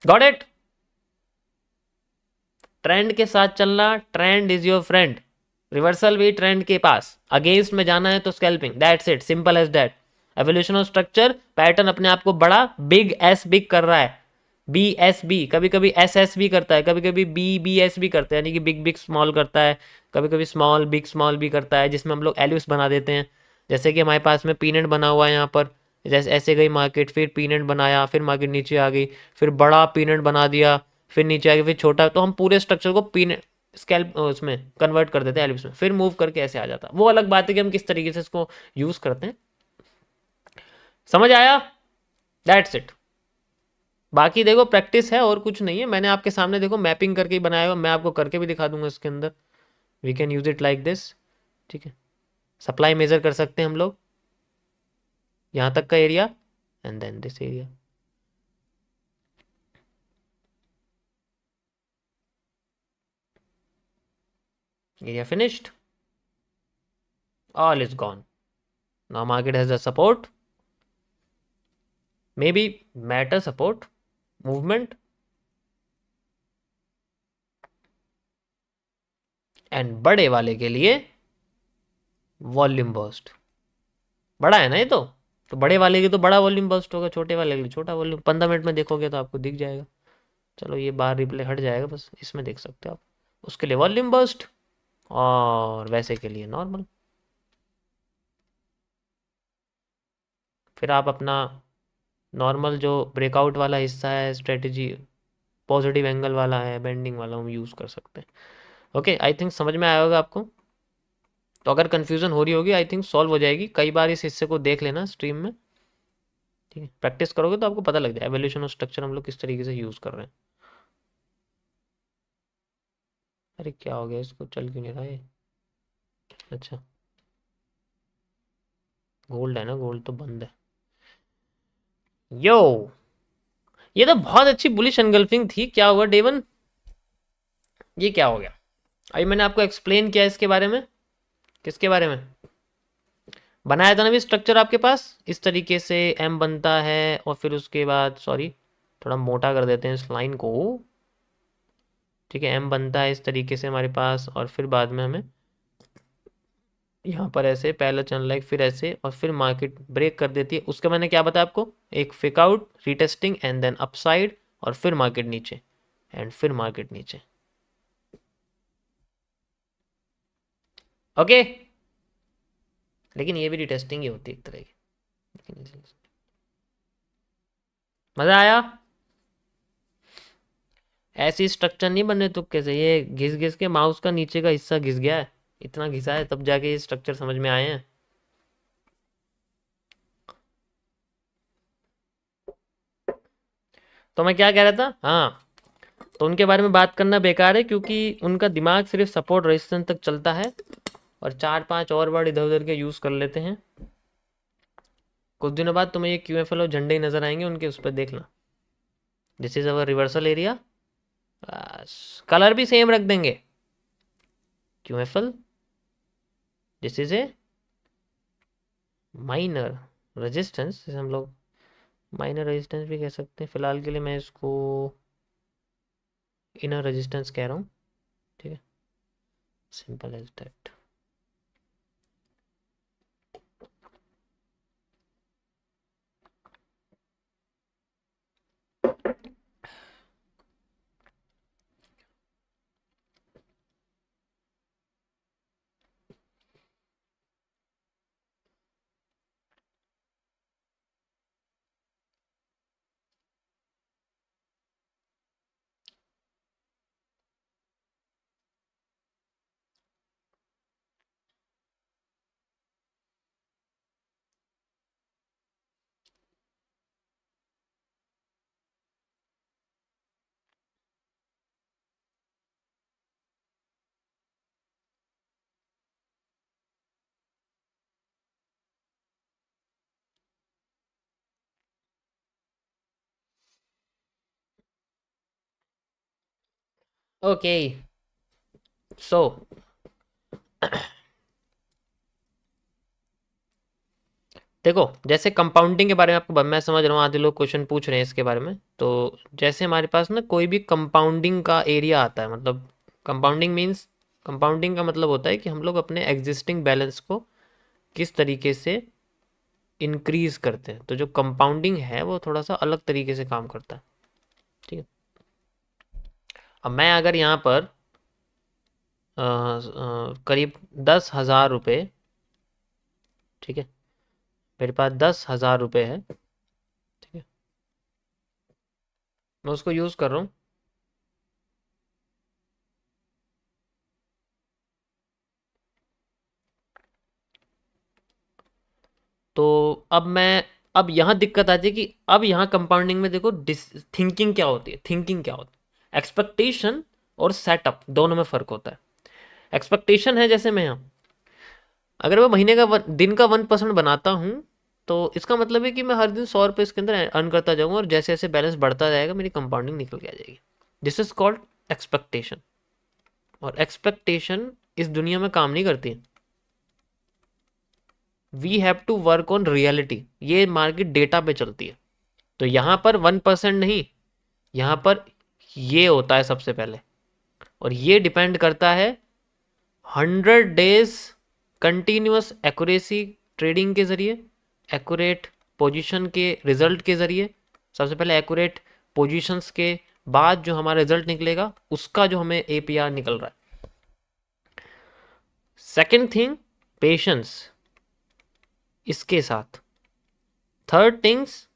Got it? Trend के साथ चलना, trend is your friend. Reversal भी ट्रेंड के पास, अगेंस्ट में जाना है तो scalping, that's it, simple as that. Evolution of structure, pattern अपने आप को बड़ा, बिग एस बिग कर रहा है, बी एस बी, कभी कभी एस एस भी करता है, कभी कभी बी बी एस भी करता है, यानी कि बिग बिग स्मॉल करता है, कभी कभी स्मॉल बिग स्मॉल भी करता है, जिसमें हम लोग एल्यूस बना देते हैं। जैसे कि हमारे पास में पीनट बना हुआ है यहाँ पर, जैसे ऐसे गई मार्केट, फिर पीनट बनाया, फिर मार्केट नीचे आ गई, फिर बड़ा पीनट बना दिया, फिर नीचे आ गई, फिर छोटा, तो हम पूरे स्ट्रक्चर को पीनट स्केल उसमें कन्वर्ट कर देते हैं एलिप्स में, फिर मूव करके ऐसे आ जाता। वो अलग बात है कि हम किस तरीके से इसको यूज करते हैं। समझ आया? That's it. बाकी देखो प्रैक्टिस है और कुछ नहीं है। मैंने आपके सामने देखो मैपिंग करके ही बनाया हुआ, मैं आपको करके भी दिखा दूंगा इसके अंदर। We can use it like this. ठीक है, सप्लाई मेजर कर सकते हैं हम लोग, यहाँ तक का area, and then this area. Area finished, all is gone. Now market has a support, maybe matter support, movement, and बड़े वाले के लिए वॉल्यूम बर्स्ट। बड़ा है ना ये तो बड़े वाले की तो बड़ा वॉल्यूम बर्स्ट होगा, छोटे वाले के लिए छोटा वॉल्यूम। 15 मिनट में देखोगे तो आपको दिख जाएगा। चलो ये बार रिप्ले हट जाएगा, बस इसमें देख सकते हो आप। उसके लिए वॉल्यूम बर्स्ट, और वैसे के लिए नॉर्मल। फिर आप अपना नॉर्मल जो ब्रेकआउट वाला हिस्सा है, स्ट्रेटजी पॉजिटिव एंगल वाला है, बेंडिंग वाला, हम यूज़ कर सकते हैं। ओके, आई थिंक समझ में आया होगा आपको। तो अगर कन्फ्यूज़न हो रही होगी, आई थिंक सॉल्व हो जाएगी। कई बार इस हिस्से को देख लेना स्ट्रीम में, ठीक है? प्रैक्टिस करोगे तो आपको पता लग जाए एवोल्यूशन ऑफ स्ट्रक्चर हम लोग किस तरीके से यूज़ कर रहे हैं। अरे क्या हो गया, इसको चल क्यों नहीं रहा है? अच्छा, गोल्ड है ना, गोल्ड तो बंद है। यो, ये तो बहुत अच्छी बुलिश एनगल्फिंग थी। क्या हुआ डेवन, ये क्या हो गया? अभी मैंने आपको एक्सप्लेन किया इसके बारे में। किसके बारे में? बनाया था ना भी स्ट्रक्चर आपके पास, इस तरीके से एम बनता है, और फिर उसके बाद, सॉरी थोड़ा मोटा कर देते हैं इस लाइन को, ठीक है, एम बनता है इस तरीके से हमारे पास, और फिर बाद में हमें यहाँ पर ऐसे पहला चैनल लाइक, फिर ऐसे, और फिर मार्केट ब्रेक कर देती है। उसका मैंने क्या बताया आपको, एक fake out, retesting, and then upside, और फिर मार्केट नीचे, एंड फिर मार्केट नीचे। ओके, लेकिन ये भी रीटेस्टिंग ही होती है एक तरह की। मजा आया? ऐसी स्ट्रक्चर नहीं बने तुक्के से, ये घिस घिस के माउस का नीचे का हिस्सा घिस गया है, इतना घिसा है तब जाके ये स्ट्रक्चर समझ में आए हैं। तो मैं क्या कह रहा था, हाँ, तो उनके बारे में बात करना बेकार है, क्योंकि उनका दिमाग सिर्फ सपोर्ट रेजिस्टेंस तक चलता है, और 4-5 और वर्ड इधर उधर के यूज़ कर लेते हैं। कुछ दिनों बाद तुम्हें ये क्यूएफएल और झंडे ही नजर आएंगे उनके, उस पर देखना। This is our reversal area, बस कलर भी सेम रख देंगे। QFL, this is a minor resistance, जैसे हम लोग माइनर रेजिस्टेंस भी कह सकते हैं। फिलहाल के लिए मैं इसको इनर रेजिस्टेंस कह रहा हूँ, ठीक है, सिंपल एज दैट। ओके, सो देखो जैसे कंपाउंडिंग के बारे में आपको मैं समझ रहा हूँ, आधे लोग क्वेश्चन पूछ रहे हैं इसके बारे में। तो जैसे हमारे पास ना कोई भी कंपाउंडिंग का एरिया आता है, मतलब कंपाउंडिंग मीन्स, कंपाउंडिंग का मतलब होता है कि हम लोग अपने एग्जिस्टिंग बैलेंस को किस तरीके से इंक्रीज करते हैं। तो जो कंपाउंडिंग है वो थोड़ा सा अलग तरीके से काम करता है। ठीक है। अब मैं अगर यहाँ पर करीब 10,000 रुपये, ठीक है, मेरे पास 10,000 रुपये है, ठीक है, मैं उसको यूज़ कर रहा हूँ। तो अब यहाँ दिक्कत आती है कि अब यहाँ कंपाउंडिंग में देखो थिंकिंग क्या होती है, थिंकिंग क्या होती है। एक्सपेक्टेशन और सेटअप दोनों में फ़र्क होता है। एक्सपेक्टेशन है, जैसे मैं यहाँ अगर मैं महीने का दिन का 1% बनाता हूँ, तो इसका मतलब है कि मैं हर दिन 100 रुपये इसके अंदर अर्न करता जाऊंगा, और जैसे जैसे बैलेंस बढ़ता जाएगा मेरी कंपाउंडिंग निकल के आ जाएगी। This is called expectation. और एक्सपेक्टेशन इस दुनिया में काम नहीं करती। We have to work on reality, ये मार्केट डेटा पे चलती है। तो यहाँ पर 1% नहीं, यहाँ पर ये होता है सबसे पहले, और ये डिपेंड करता है 100 डेज कंटिन्यूस एक्यूरेसी ट्रेडिंग के ज़रिए, एक्यूरेट पोजीशन के रिजल्ट के ज़रिए। सबसे पहले एक्यूरेट पोजीशंस के बाद जो हमारा रिजल्ट निकलेगा उसका जो हमें एपीआर निकल रहा है। सेकंड थिंग पेशेंस इसके साथ। Third things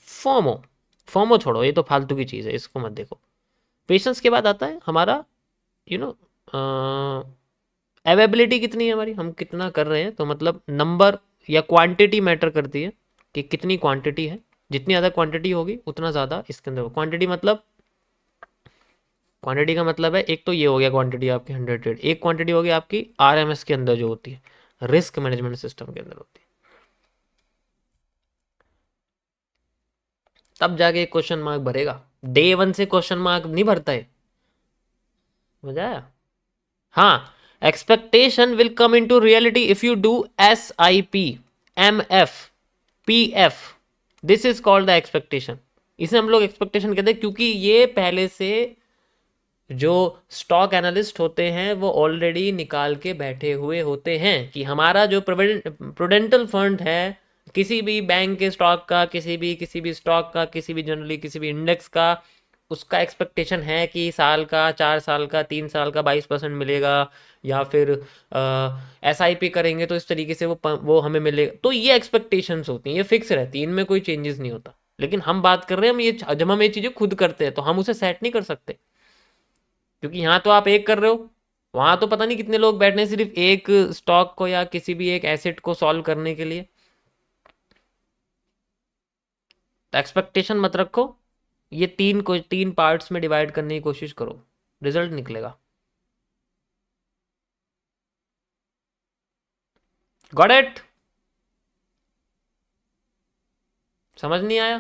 FOMO. फोमो छोड़ो, ये तो फालतू की चीज़ है, इसको मत देखो। पेशेंस के बाद आता है हमारा यू नो अवेबिलिटी कितनी है हमारी, हम कितना कर रहे हैं। तो मतलब नंबर या क्वांटिटी मैटर करती है कि कितनी क्वांटिटी है। जितनी ज़्यादा क्वांटिटी होगी उतना ज़्यादा इसके अंदर। क्वांटिटी का मतलब है, एक तो ये हो गया क्वांटिटी आपकी 100 ट्रेड, एक क्वांटिटी होगी आपकी आरएमएस के अंदर जो होती है, रिस्क मैनेजमेंट सिस्टम के अंदर होती है। तब जाके क्वेश्चन मार्क भरेगा। डे वन से क्वेश्चन मार्क नहीं भरता है। मजा आया। हाँ, expectation will come into reality if you do SIP, MF, PF। This is called the expectation. इसे हम लोग एक्सपेक्टेशन कहते हैं, क्योंकि ये पहले से जो स्टॉक एनालिस्ट होते हैं वो ऑलरेडी निकाल के बैठे हुए होते हैं कि हमारा जो प्रूडेंटल फंड है, किसी भी बैंक के स्टॉक का, किसी भी स्टॉक का, किसी भी जनरली किसी भी इंडेक्स का, उसका एक्सपेक्टेशन है कि साल का, 4 साल का, 3 साल का 22% मिलेगा, या फिर SIP करेंगे तो इस तरीके से वो हमें मिलेगा। तो ये एक्सपेक्टेशंस होती हैं, ये फिक्स रहती हैं, इनमें कोई चेंजेस नहीं होता। लेकिन हम बात कर रहे हैं, हम ये जब हम ये चीज़ें खुद करते हैं तो हम उसे सेट नहीं कर सकते, क्योंकि यहाँ तो आप एक कर रहे हो, वहां तो पता नहीं कितने लोग बैठे हैं सिर्फ एक स्टॉक को या किसी भी एक एसेट को सॉल्व करने के लिए। तो एक्सपेक्टेशन मत रखो, ये तीन पार्ट्स में डिवाइड करने की कोशिश करो, रिजल्ट निकलेगा। Got it? समझ नहीं आया?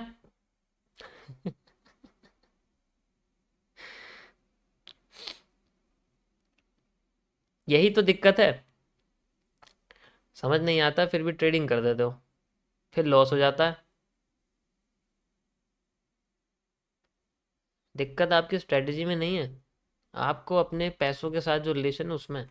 यही तो दिक्कत है, समझ नहीं आता फिर भी ट्रेडिंग कर देते हो, फिर लॉस हो जाता है। दिक्कत आपकी स्ट्रेटजी में नहीं है, आपको अपने पैसों के साथ जो रिलेशन है उसमें।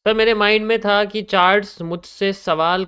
सर मेरे माइंड में था कि चार्ट्स मुझसे सवाल कर